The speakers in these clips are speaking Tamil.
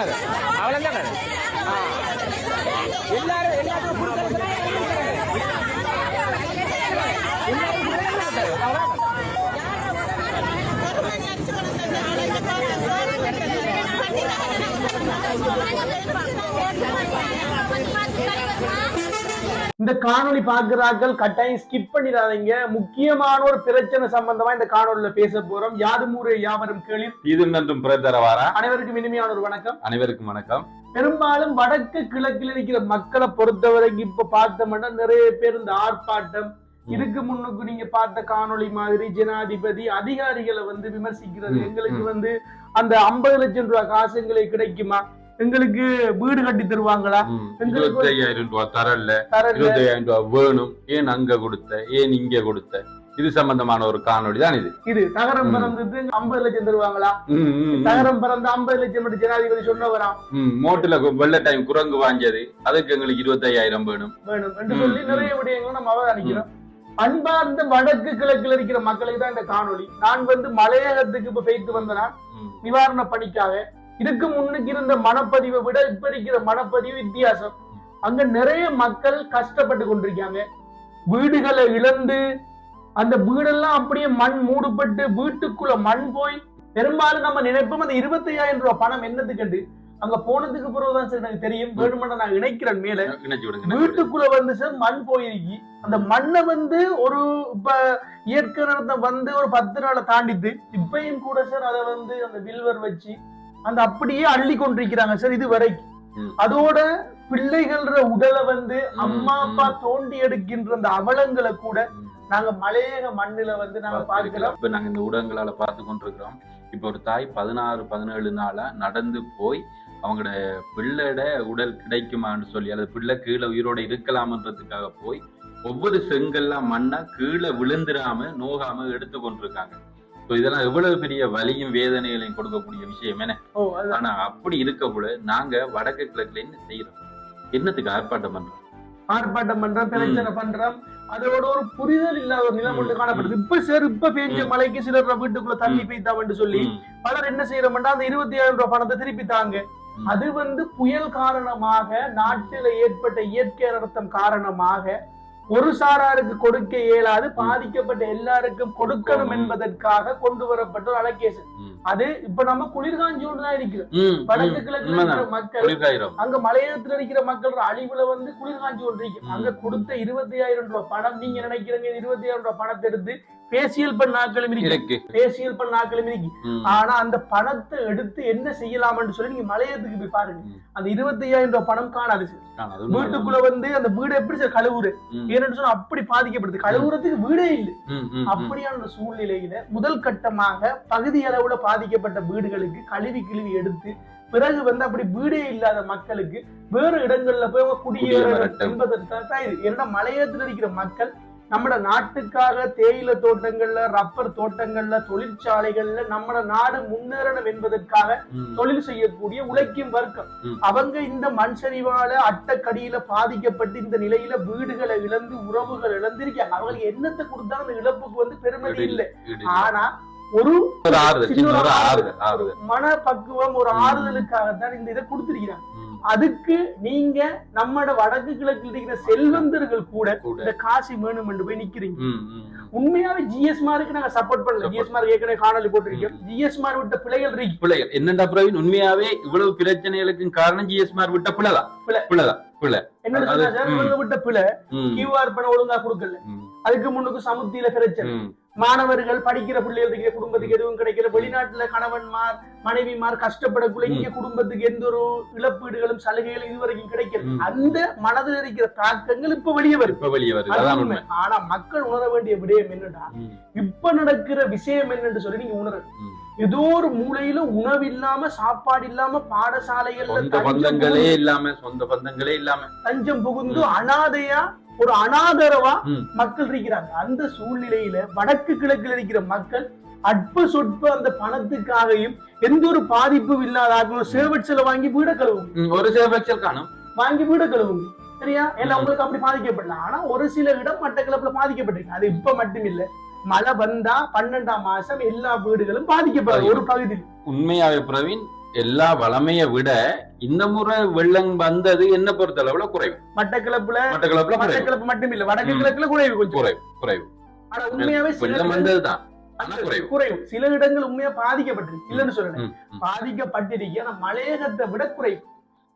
அவ்வளவுதான் எல்லாரும் எல்லாத்துக்கும் இந்த காணொளி பாக்குறாக்கள் கட்டாயம் ஸ்கிப் பண்ணிடாதீங்க. முக்கியமான ஒரு பிரச்சனை சம்பந்தமா இந்த காணொலியில பேச போறோம். யாரும் ஊரே யாவரும் கேளீர் இது நன்றும் பிறந்தரவாரா. அனைவருக்கும் இனிமையான ஒரு வணக்கம். அனைவருக்கும் வணக்கம். பெரும்பாலும் வடக்கு கிழக்கில் இருக்கிற மக்களை பொறுத்தவரைக்கும் இப்ப பார்த்தோம்னா நிறைய பேர் இந்த ஆர்ப்பாட்டம், இதுக்கு முன்னுக்கு நீங்க பார்த்த காணொளி மாதிரி ஜனாதிபதி அதிகாரிகளை விமர்சிக்கிறது, எங்களுக்கு அந்த 50 லட்சம் ரூபாய் காசுங்களை கிடைக்குமா, எங்களுக்கு வீடு கட்டி தருவாங்களா, 25,000 ரூபாய் தரல, 25,000 ரூபாய் வேணும், ஏன் அங்க கொடுத்த, ஏன் இங்க கொடுத்த, இது சம்பந்தமான ஒரு காணொளி தான் இது. இது தகரம் பிறந்தது 50 லட்சம் தருவாங்களா, தகரம் பிறந்த 50 லட்சம் மட்டும் ஜனாதிபதி சொன்னவராம், மோட்டுல வெள்ள டைம் குரங்கு வாங்கியது அதுக்கு எங்களுக்கு 25,000 வேணும் என்று சொல்லி நிறைய விடயங்களும் நம்ம அவதானிக்கிறோம். அன்பார்ந்த வடக்கு கிழக்கில் இருக்கிற மக்களுக்கு தான் இந்த காணொளி. நான் மலையகத்துக்கு இப்ப போயிட்டு வந்தனா நிவாரண பணிக்காக. இதுக்கு முன்னுக்கு இருந்த மனப்பதிவை விட இப்ப இருக்கிற மனப்பதிவு வித்தியாசம். அங்க நிறைய மக்கள் கஷ்டப்பட்டு கொண்டிருக்காங்க. வீடுகளை இழந்து அந்த வீடெல்லாம் அப்படியே மண் மூடுபட்டு வீட்டுக்குள்ள மண் போய், பெரும்பாலும் நம்ம நினைப்போம் அந்த 25,000 ரூபாய் பணம் என்னதுக்கு அங்க போனதுக்கு பிறகுதான் சார் எனக்கு தெரியும். வேணுமென நான் இணைக்கிறேன் மேல வீட்டுக்குள்ள சார் மண் போயிருக்கி. அந்த மண்ணை ஒரு இப்ப இயற்கை நடத்த ஒரு 10 நாளை தாண்டித்து இப்பயும் கூட சார் அதை அந்த வில்வர் வச்சு அந்த அப்படியே அள்ளி கொண்டிருக்கிறாங்க சார் இது வரைக்கும். அதோட பிள்ளைகள உடலை அம்மா அப்பா தோண்டி எடுக்கின்ற அந்த அவலங்களை கூட நாங்க மலையக மண்ணுல நாங்க பார்க்கலாம். இப்ப நாங்க இந்த ஊடகங்களால பார்த்து கொண்டிருக்கிறோம். இப்ப ஒரு தாய் 16-17 நாளா நடந்து போய் அவங்களோட பிள்ளையோட உடல் கிடைக்குமான்னு சொல்லி, அல்லது பிள்ளை கீழே உயிரோட இருக்கலாம்ன்றதுக்காக போய் ஒவ்வொரு செங்கல்லாம் மண்ணா கீழே விழுந்துடாம நோகாம எடுத்து கொண்டிருக்காங்க. இதெல்லாம் எவ்வளவு பெரிய வலியும் வேதனைகளையும் கொடுக்கக்கூடிய விஷயம் என்ன. ஆனா அப்படி இருக்க போல நாங்க வடக்கு கிழக்குல என்ன செய்யறோம், என்னத்துக்கு ஆர்ப்பாட்டம் பண்றோம், பிரச்சனை பண்றோம். அதோட ஒரு புரிதல் இல்லாத ஒரு நிலம் ஒன்று காணப்படுது. இப்ப பெஞ்ச மலைக்கு சிலர் வீட்டுக்குள்ள தண்ணி பெய்தான்னு சொல்லி பலர் என்ன செய்யறோம்னா அந்த 25,000 ரூபாய் பணத்தை திருப்பி தாங்க. அது புயல் காரணமாக நாட்டில ஏற்பட்ட இயற்கை அனர்த்தம் காரணமாக ஒரு சாராருக்கு கொடுக்க இயலாது, பாதிக்கப்பட்ட எல்லாருக்கும் கொடுக்கணும் என்பதற்காக கொண்டு வரப்பட்ட ஒரு அலகேஷன். அது இப்ப நம்ம குளிர்காஞ்சியோடு தான் இருக்கிறோம். வடக்கு கிழக்குல இருக்கிற மக்கள், அங்க மலையகத்துல இருக்கிற மக்கள் அழிவுல குளிர்காஞ்சி கொண்டு இருக்கு. அங்க கொடுத்த 25,000 ரூபாய் பணம், நீங்க நினைக்கிறீங்க 25,000 ரூபாய் பணத்தை எடுத்து பேசியல் பண்ணாக்களும் இருக்கு, பேசியல் பண்ணாக்களும் இருக்கு. ஆனா அந்த பணத்தை எடுத்து என்ன செய்யலாம்னு சொல்லி நீங்க மலையத்துக்கு போய் பாருங்க. அந்த 25,000 ரூபாய் பணம் காணாது. வீட்டுக்குள்ள அந்த வீடு எப்படி சார் கழுவுறு, ஏன்னு சொன்னா அப்படி பாதிக்கப்படுது. கழுவுறதுக்கு வீடே இல்லை. அப்படியான சூழ்நிலையில முதல் கட்டமாக பகுதி அளவுல பாதிக்கப்பட்ட வீடுகளுக்கு கழுவி எடுத்து பிறகு அப்படி வீடே இல்லாத மக்களுக்கு வேறு இடங்கள்ல போய் அவங்க குடியேற என்பதற்காக இது. ஏன்னா மலையத்துல இருக்கிற மக்கள் நம்ம நாட்டுக்காக தேயிலை தோட்டங்கள்ல, ரப்பர் தோட்டங்கள்ல, தொழிற்சாலைகள்ல நம்ம நாடு முன்னேறணும் என்பதற்காக தொழில் செய்யக்கூடிய உழைக்கும் வர்க்கம். அவங்க இந்த மண் சரிவால அட்டக்கடியில பாதிக்கப்பட்டு இந்த நிலையில வீடுகளை இழந்து உறவுகள் இழந்திருக்காங்க. அவங்களுக்கு என்னத்தை கொடுத்தாலும் அந்த இழப்புக்கு பெருமதி இல்லை. ஆனா ஒரு மன பக்குவம், ஒரு ஆறுதலுக்காகத்தான் இந்த இதை கொடுத்திருக்கிறாங்க. அதுக்கு நீங்க நம்மட வடக்கு கிழக்கில் இருக்கிற செல்வந்தர்கள் கூட இந்த காசி வேணும் என்று போய் நிக்கிறீங்க. உண்மையாவே ஜிஎஸ்மாருக்கு நாங்க சப்போர்ட் பண்ணல. ஜிஎஸ்மார் ஏற்கனவே காணொலி போட்டிருக்கோம். ஜிஎஸ்மார் விட்ட பிள்ளைகள் பிள்ளைகள் என்னடா பிரவீன், உண்மையாவே இவ்வளவு பிரச்சனைகளுக்கு காரணம் ஜிஎஸ்மார் விட்ட பிள்ளைதான். என்ன சொன்னா விட்ட பிள்ளை கியூஆர் பணம் ஒழுங்கா கொடுக்கல. அதுக்கு முன்னுக்கு சமுத்தியில பிரச்சனை, மாணவர்கள் படிக்கிற பிள்ளைகளுக்கு குடும்பத்துக்கு எதுவும் கிடைக்கல, வெளிநாட்டுல கணவன்மார் மனைவிமார் கஷ்டப்படக்குள்ள இங்க குடும்பத்துக்கு எந்த ஒரு இழப்பீடுகளும் சலுகைகளும் இதுவரைக்கும் கிடைக்கல. அந்த மனதில் இருக்கிற தாக்கங்கள் இப்ப வெளியே வரும். ஆனா மக்கள் உணர வேண்டிய விடயம் என்னன்னா, இப்ப நடக்கிற விஷயம் என்னன்னு சொல்லி நீங்க உணர, ஏதோ ஒரு மூலையில உணவு இல்லாம, சாப்பாடு இல்லாம, பாடசாலைகள்ல சொந்த பந்தங்களே இல்லாம தஞ்சம் புகுந்து அனாதையா ஒரு அனாதரவா மக்கள் இருக்கிறாங்க. அந்த சூழ்நிலையில வடக்கு கிழக்கில் இருக்கிற மக்கள் அற்ப சொற்ப அந்த பணத்துக்காகவும் எந்த ஒரு பாதிப்பும் இல்லாத சேவட்சல வாங்கி வீட கழுவுங்க. ஒரு சேவட்சல் காணும் வாங்கி வீட கழுவுங்க. சரியா? ஏன்னா உங்களுக்கு அப்படி பாதிக்கப்படல. ஆனா ஒரு சில இடம் மட்டக்களப்புல பாதிக்கப்பட்டிருக்கு. அது இப்ப மட்டும் இல்ல, மழை வந்தா 12ஆம் மாசம் எல்லா வீடுகளும் பாதிக்கப்படும் ஒரு பகுதியில். உண்மையாவே பிரவீன், எல்லா வளமையை விட இந்த முறை வெள்ளம் வந்தது என்ன பொறுத்த அளவுல குறைவு. மட்டக்களப்பு மட்டும் இல்ல, வடக்கு கிழக்குல குறைவு, கொஞ்சம் குறைவு. ஆனா உண்மையாவே வெள்ளம் வந்ததுதான் குறைவு. சில இடங்கள் உண்மையா பாதிக்கப்பட்டிருக்கு, இல்லன்னு சொல்லணும், பாதிக்கப்பட்டிருக்கு. ஆனா மலையகத்தை விட குறைவு.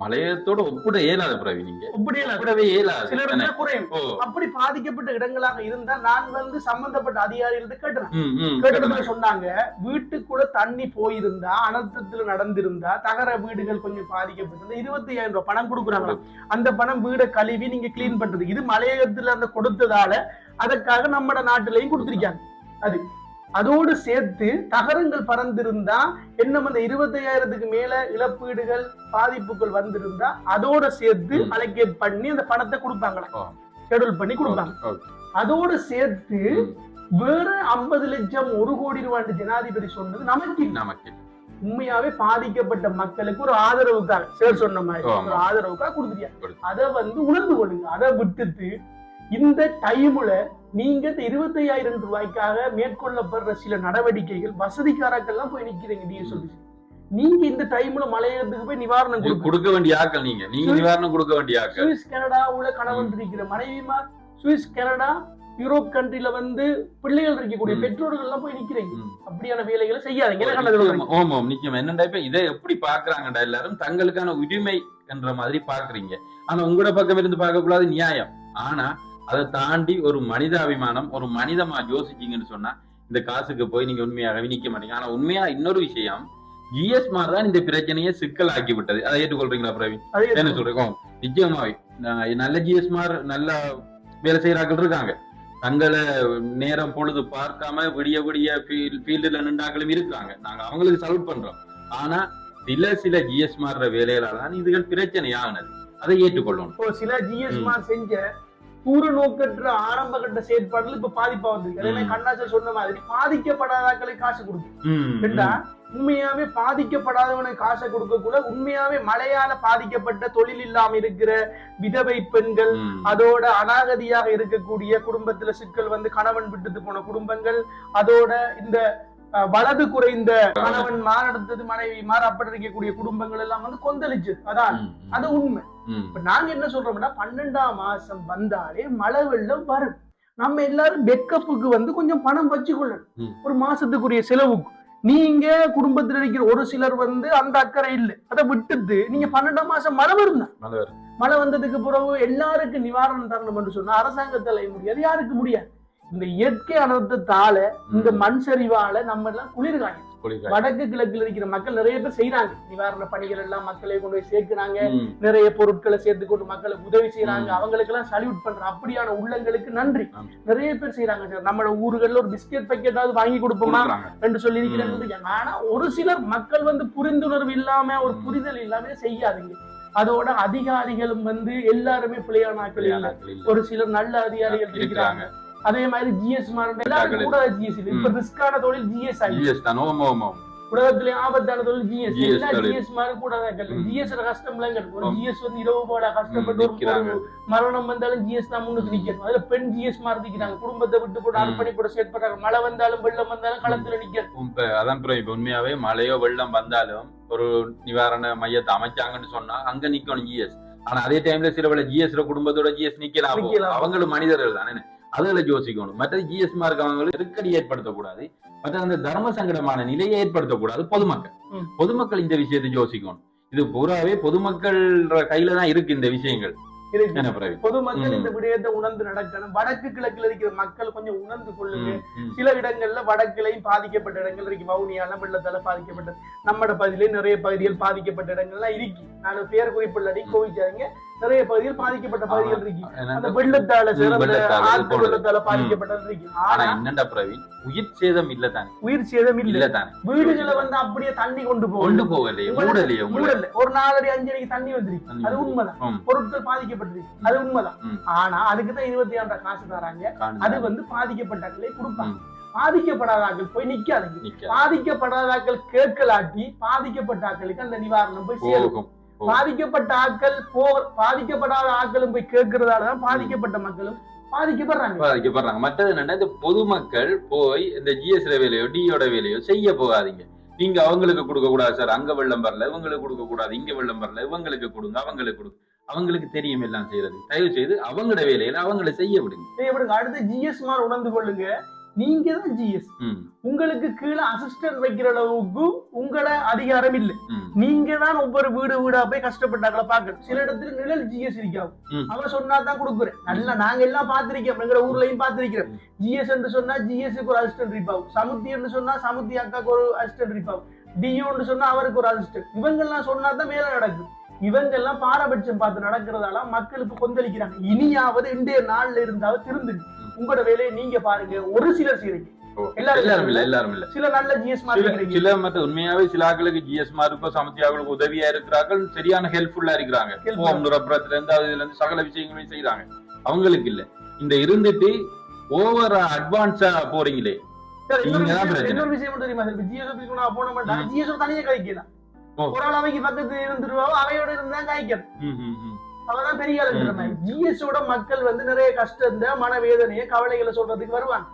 மலையத்தோட ஒப்பிட இயலாத பிறவி, நீங்க ஒப்பிடவே இயலாது. சில இடத்துல குறைவு. அப்படி பாதிக்கப்பட்ட இடங்களாக இருந்தா நான் சம்பந்தப்பட்ட அதிகாரிகள் கேட்டு சொன்னாங்க, வீட்டுக்குள்ள தண்ணி போயிருந்தா, அனர்த்தத்துல நடந்திருந்தா, தகர வீடுகள் கொஞ்சம் பாதிக்கப்பட்டிருந்தா 25,000 ரூபாய் பணம் கொடுக்குறாங்க. அந்த பணம் வீடை கழுவி நீங்க கிளீன் பண்றது. இது மலையகத்துல அந்த கொடுத்ததால அதற்காக நம்ம நாட்டிலையும் கொடுத்திருக்காங்க. அது அதோடு சேர்த்து தகரங்கள் பறந்திருந்தா என்ன, அந்த 25,000க்கு மேல இழப்பீடுகள் பாதிப்புகள் வந்திருந்தா அதோட சேர்த்து அலோகேட் பண்ணி அந்த பணத்தை கொடுப்பாங்களா, ஷெட்யூல் பண்ணி கொடுப்பாங்க. அதோட சேர்த்து வேற 50 லட்சம் 1 கோடி ரூபாய் ஜனாதிபதி சொன்னது நமக்கு உண்மையாவே பாதிக்கப்பட்ட மக்களுக்கு ஒரு ஆதரவுக்காக, சார் சொன்ன மாதிரி ஒரு ஆதரவுக்காக கொடுத்துருக்காங்க. அதை உணர்ந்து கொள்ளுங்க. அதை விட்டுட்டு இந்த டைம்ல நீங்க 25,000 ரூபாய்க்காக மேற்கொள்ளப்படுற சில நடவடிக்கைகள் வசதிக்காரக்கெல்லாம் போய் நிக்கிறீங்க. நீங்க சொல்லி நீங்க இந்த டைம்ல மலையகத்துக்கு போய் நிவாரணம் கொடுக்க வேண்டிய ஆக்கள், நீங்க நிவாரணம் கொடுக்க வேண்டிய ஆக்கள். சுவிஸ் கனடாவுல கணவன் இருக்கிற மனைவிமார், சுவிஸ் கனடா யூரோப் கண்ட்ரில பிள்ளைகள் இருக்கக்கூடிய பெற்றோர்கள் எல்லாம் போய் நிக்கிறீங்க. அப்படியான வேலைகளை செய்யாதீங்க. ஓமம் நிச்சயம். என்னடா இப்ப இதை எப்படி பாக்குறாங்கடா, எல்லாரும் தங்களுக்கான உரிமை என்ற மாதிரி பாக்குறீங்க. ஆனா உங்களோட பக்கம் இருந்து பார்க்க கூடாது, நியாயம். ஆனா அதை தாண்டி ஒரு மனிதாபிமானம், ஒரு மனிதமா யோசிச்சீங்கன்னு சொன்னா இந்த காசுக்கு போய் நீங்க உண்மையாகவே நிக்க மாட்டீங்க. ஆனா உண்மையா இன்னொரு விஷயம், ஜிஎஸ்மார் தான் இந்த பிரச்சனையை சிக்கலாக்கி விட்டது. அதை ஏற்றுக்கொள்றீங்களா பிரவீன்? என்ன சொல்றோம்? நிச்சயமாவே நல்ல ஜிஎஸ்மார் நல்ல வேலை செய்யறாக்கள் இருக்காங்க. தங்களை நேரம் பொழுது பார்க்காம விடிய ஃபீல்டுல நின்றாக்களும் இருக்காங்க. நாங்க அவங்களுக்கு சல்யூட் பண்றோம். ஆனா சில ஜிஎஸ்மார் வேலைகளால தான் இதுகள் பிரச்சனை ஆகுனது. அதை ஏற்றுக்கொள்ளணும். சில ஜிஎஸ்மார் செஞ்ச தூர நோக்கற்ற ஆரம்ப கட்ட செயற்பாடுகள் இப்ப பாதிப்பா வந்து கண்ணாச்சல் சொன்ன மாதிரி பாதிக்கப்படாதாக்களை காசு கொடுக்கும். உண்மையாவே பாதிக்கப்படாதவனுக்கு காசை கொடுக்க கூட உண்மையாவே மழையால பாதிக்கப்பட்ட தொழில் இல்லாம இருக்கிற விதவை பெண்கள், அதோட அநாகதியாக இருக்கக்கூடிய குடும்பத்துல சிக்கல் கணவன் விட்டுட்டு போன குடும்பங்கள், அதோட இந்த வலது குறைந்த கணவன் மாறடுத்தது மனைவி மாற அப்படி இருக்கக்கூடிய குடும்பங்கள் எல்லாம் கொந்தளிச்சு. அதான் அது உண்மை. இப்ப நாங்க என்ன சொல்றோம்னா 12ஆம் மாசம் வந்தாலே மழை வெள்ளம் வரும். நம்ம எல்லாரும் பெக்கப்புக்கு கொஞ்சம் பணம் வச்சுக்கொள்ளணும், ஒரு மாசத்துக்குரிய செலவுக்கு. நீங்க குடும்பத்தில் இருக்கிற ஒரு சிலர் அந்த அக்கறை இல்லை, அதை விட்டுட்டு நீங்க 12ஆம் மாசம் மழை வரும் தான். மழை வந்ததுக்கு பிறகு எல்லாருக்கும் நிவாரணம் தரணும் என்று சொன்னா அரசாங்கத்தால முடியாது, யாருக்கு முடியாது. இந்த இயற்கை அனர்த்தத்தால, இந்த மண் சரிவால நம்ம எல்லாம் குளிர்காங்க. வடக்கு கிழக்குல இருக்கிற மக்கள் நிறைய பேர் செய்யறாங்க நிவாரண பணிகள் எல்லாம், மக்களை கொண்டு போய் சேர்க்கிறாங்க, நிறைய பொருட்களை சேர்த்து கொண்டு மக்களுக்கு உதவி செய்யறாங்க. அவங்களுக்கு எல்லாம் சல்யூட் பண்றோம். அப்படியான உள்ளங்களுக்கு நன்றி. நிறைய பேர் செய்யறாங்க. சார் நம்ம ஊர்கள்ல ஒரு பிஸ்கெட் பாக்கெட்டாவது வாங்கி கொடுப்போமா என்று சொல்லி இருக்கிறாங்க. ஆனா ஒரு சிலர் மக்கள் புரிந்துணர்வு இல்லாம, ஒரு புரிதல் இல்லாம செய்யாதீங்க. அதோட அதிகாரிகளும் எல்லாருமே பிள்ளையான ஆட்கள் இல்ல, ஒரு சிலர் நல்ல அதிகாரிகள் இருக்கிறாங்க. அதே மாதிரி ஜிஎஸ் எல்லாரும் கூட ஜிஎஸ் இப்ப ரிஸ்கான தொழில் ஜிஎஸ் உலகத்திலே ஆபத்தான தொழில் ஜிஎஸ். எல்லா ஜிஎஸ் மாதிரி கூட ஜிஎஸ் கஷ்டம் எல்லாம் ஒரு ஜிஎஸ் இரவு போட கஷ்டப்பட்டு ஒரு மரணம் வந்தாலும் ஜிஎஸ் தான் முன்னுக்கு நிக்கணும். அதுல பெண் ஜிஎஸ் மாதிரி நிக்கிறாங்க, குடும்பத்தை விட்டு போட்டு அர்ப்பணிப்பட செயற்படுறாங்க. மழை வந்தாலும் வெள்ளம் வந்தாலும் களத்துல நிக்கணும். அதான் இப்ப உண்மையாவே மழையோ வெள்ளம் வந்தாலும் ஒரு நிவாரண மையத்தை அமைச்சாங்கன்னு சொன்னா அங்க நிக்கணும் ஜிஎஸ். ஆனா அதே டைம்ல சில வேளை ஜிஎஸ் குடும்பத்தோட ஜிஎஸ் நிக்கலாம். அவங்களும் மனிதர்கள் தானே, அதுல யோசிக்கணும். மற்ற ஜிஎஸ் மார்க் அவங்களுக்கு நெருக்கடி ஏற்படுத்தக்கூடாது, மற்ற அந்த தர்ம சங்கடமான நிலையை ஏற்படுத்தக்கூடாது. பொதுமக்கள் இந்த விஷயத்தை யோசிக்கணும். இது பூராவே பொதுமக்கள் கையில தான் இருக்கு இந்த விஷயங்கள். பொதுமக்கள் இந்த விடயத்தை உணர்ந்து நடக்கணும். வடக்கு கிழக்குல இருக்கிற மக்கள் கொஞ்சம் உணர்ந்து கொள்ளுங்க. சில இடங்கள்ல வடக்குலையும் பாதிக்கப்பட்ட இடங்கள் இருக்கு, வவுனியால வெள்ளத்தால பாதிக்கப்பட்டது. நம்மட பகுதியிலே நிறைய பகுதிகள் பாதிக்கப்பட்ட இடங்கள்லாம் இருக்கு. நான் பேர் குறிப்பில்லாடி கோவிச்சாங்க, நிறைய பகுதிகள் பாதிக்கப்பட்ட பகுதிகள் இருக்கு. அந்த வெள்ளத்தால வெள்ளத்தால பாதிக்கப்பட்டது இருக்கு. ஆனா என்னடா பிரவீன், உயிர் சேதம் இல்ல தானே, உயிர் சேதம் இல்ல தானே. வீடுகளை அப்படியே தண்ணி கொண்டு போகலையே, ஒரு 4 அடி 5 அடிக்கு தண்ணி வந்துருக்கு, அது உண்மைதான். பொருட்கள் பாதிக்கப்பட்டிருக்கு, அது உண்மைதான். ஆனா அதுக்குதான் 26 காசு தராங்க. அது பாதிக்கப்பட்டாக்களே கொடுப்பாங்க. பாதிக்கப்படாதாக்கள் போய் நிக்காதீங்க. பாதிக்கப்படாதாக்கள் கேட்கலாட்டி பாதிக்கப்பட்டாக்களுக்கு அந்த நிவாரணம் போய் சேரும். பாதிக்கப்பட்ட ஆட்கள் பாதிக்கப்படாத ஆட்களும் போய் கேட்கறதாலதான் பாதிக்கப்பட்ட மக்களும் பாதிக்கப்படுறாங்க. மற்றது என்னன்னா, இந்த பொதுமக்கள் போய் இந்த ஜிஎஸ் வேலையோ டியோட வேலையோ செய்ய போகாதீங்க. நீங்க அவங்களுக்கு கொடுக்க கூடாது சார், அங்க வெள்ளம் வரல, இவங்களுக்கு கொடுக்க கூடாது, இங்க வெள்ளம் வரல, இவங்களுக்கு கொடுங்க, அவங்களுக்கு கொடுங்க. அவங்களுக்கு தெரியும் எல்லாம் செய்யறது. தயவு செய்து அவங்களோட வேலையில அவங்களை செய்ய விடுங்க. அடுத்து ஜிஎஸ் மாதிரி உணர்ந்து கொள்ளுங்க. நீங்க தான் ஜிஎஸ். உங்களுக்கு கீழே அசிஸ்டன்ட் வைக்கிற அளவுக்கு உங்களோட அதிகாரம் இல்லை. நீங்க தான் ஒவ்வொரு வீடு வீடா போய் கஷ்டப்பட்டாக்களை பாக்கணும். சில இடத்துல நிழல் ஜிஎஸ் இருக்காது. அவன் சொன்னாதான் கொடுக்குறேன். நல்லா நாங்க எல்லாம் பாத்திருக்கோம், எங்க ஊர்லயும் பாத்திருக்கிறோம். ஜிஎஸ் என்று சொன்னா ஜிஎஸ்க்கு ஒரு அசிஸ்டன்ட் இருப்பாவும், சமுத்தி என்று சொன்னா சமுத்தி அக்காக்கு ஒரு அசிஸ்டன்ட் இருப்பாவும், டிஓன்னு சொன்னா அவருக்கு ஒரு அசிஸ்டன்ட். இவங்க எல்லாம் சொன்னாதான் வேலை நடக்கும். இவங்க எல்லாம் பாரபட்சம் பார்த்து நடக்கிறதால மக்களுக்கு கொந்தளிக்கிறாங்க. இனியாவது இன்றைய நாள்ல இருந்தாவது திருந்து உங்களோட வேலையை நீங்க பாருங்க. ஒரு சிலர் செய்றீங்க, எல்லாரும் இல்ல. சில நல்ல ஜிஎஸ் மாதிரி, சில மத்த உண்மையாவே சில ஆட்களுக்கு ஜிஎஸ் மாதிரி சமத்தியாவுக்கு உதவியா இருக்கிறார்கள், சரியான ஹெல்ப்ஃபுல்லா இருக்கிறாங்க. இதுல இருந்து சகல விஷயங்களையும் செய்யறாங்க. அவங்களுக்கு இல்ல. இந்த இருந்துட்டு ஓவரா அட்வான்ஸா போறீங்களே. இன்னொரு விஷயம் தெரியுமா, ஜிஎஸ் போன மாட்டாங்க. ஜிஎஸ் தனியே கழிக்கலாம். ஒரு ஆள் அவைக்கு பக்கத்து இருந்துருவாவோ அவையோட இருந்தா காய்க்கணும். அவதான் பெரிய ஆளுன்ற மாதிரி. ஜிஎஸோட மக்கள் வந்து நிறைய கஷ்டத்தை, மனவேதனைய, கவலைகளை சொல்றதுக்கு வருவாங்க.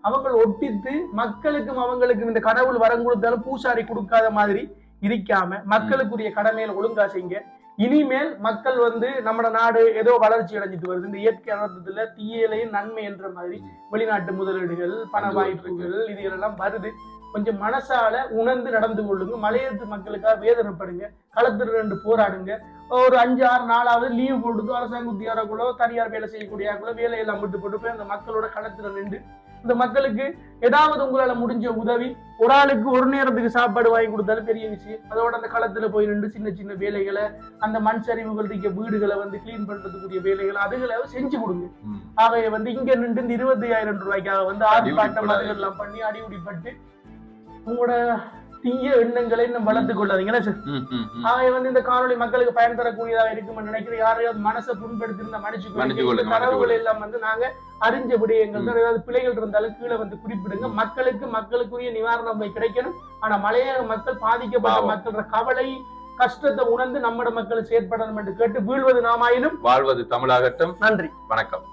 அவங்க ஒட்டித்து மக்களுக்கும் அவங்களுக்கும் இந்த கடவுள் வரம் கொடுத்தாலும் பூசாரி கொடுக்காத மாதிரி இருக்காம மக்களுக்குரிய கடமையில ஒழுங்கா செய்யுங்க. இனிமேல் மக்கள் வந்து நம்ம நாடு ஏதோ வளர்ச்சி அடைஞ்சிட்டு வருது. இந்த இயற்கை அனர்த்தத்துல தீயலையும் நன்மை என்ற மாதிரி வெளிநாட்டு முதலீடுகள், பண வாய்ப்புகள் இதுகளெல்லாம் வருது. கொஞ்சம் மனசால உணர்ந்து நடந்து கொள்ளுங்க. மலையத்து மக்களுக்காக வேதனைப்படுங்க, களத்துல ரெண்டு போராடுங்க. ஒரு 5-6 நாளாவது லீவு கொடுத்து அரசாங்க உத்தியாரக்குள்ள தனியார் வேலை செய்யக்கூடிய வேலையெல்லாம் விட்டு போட்டு போய் அந்த மக்களோட களத்துல நின்று இந்த மக்களுக்கு ஏதாவது உங்களால முடிஞ்ச உதவி, ஒரு ஆளுக்கு ஒரு நேரத்துக்கு சாப்பாடு வாங்கி கொடுத்தாலும் பெரிய விஷயம். அதோட அந்த களத்துல போய் நின்று சின்ன சின்ன வேலைகளை, அந்த மண் சரிவுகள் இருக்க வீடுகளை வந்து கிளீன் பண்றதுக்குரிய வேலைகளை அதுகளை செஞ்சு கொடுங்க. ஆகைய வந்து இங்க நின்று இந்த 25,000 ரூபாய்க்காக வந்து ஆர்ப்பாட்டம் அதுகள் எல்லாம் பண்ணி அடிவுடிப்பட்டு உங்களோட தீய எண்ணங்களை இன்னும் வளர்த்து கொள்ளாதீங்க சார். ஆக வந்து இந்த காணொலி மக்களுக்கு பயன் தரக்கூடியதாக இருக்கும்னு நினைக்கிறேன். யாரையாவது மனசை புண்படுத்திருந்தா மன்னிச்சுக்கொள்ளுங்க. தரவுகள் எல்லாம் வந்து நாங்க அறிஞ்ச விடயங்கள் தான். ஏதாவது பிழைகள் இருந்தாலும் கீழே வந்து குறிப்பிடுங்க. மக்களுக்குரிய நிவாரணம் கிடைக்கணும். ஆனா மலையக மக்கள், பாதிக்கப்பட்ட மக்களோட கவலை கஷ்டத்தை உணர்ந்து நம்மட மக்கள் செயற்படணும் என்று கேட்டு, வீழ்வது நாமாயினும் வாழ்வது தமிழாகட்டும். நன்றி, வணக்கம்.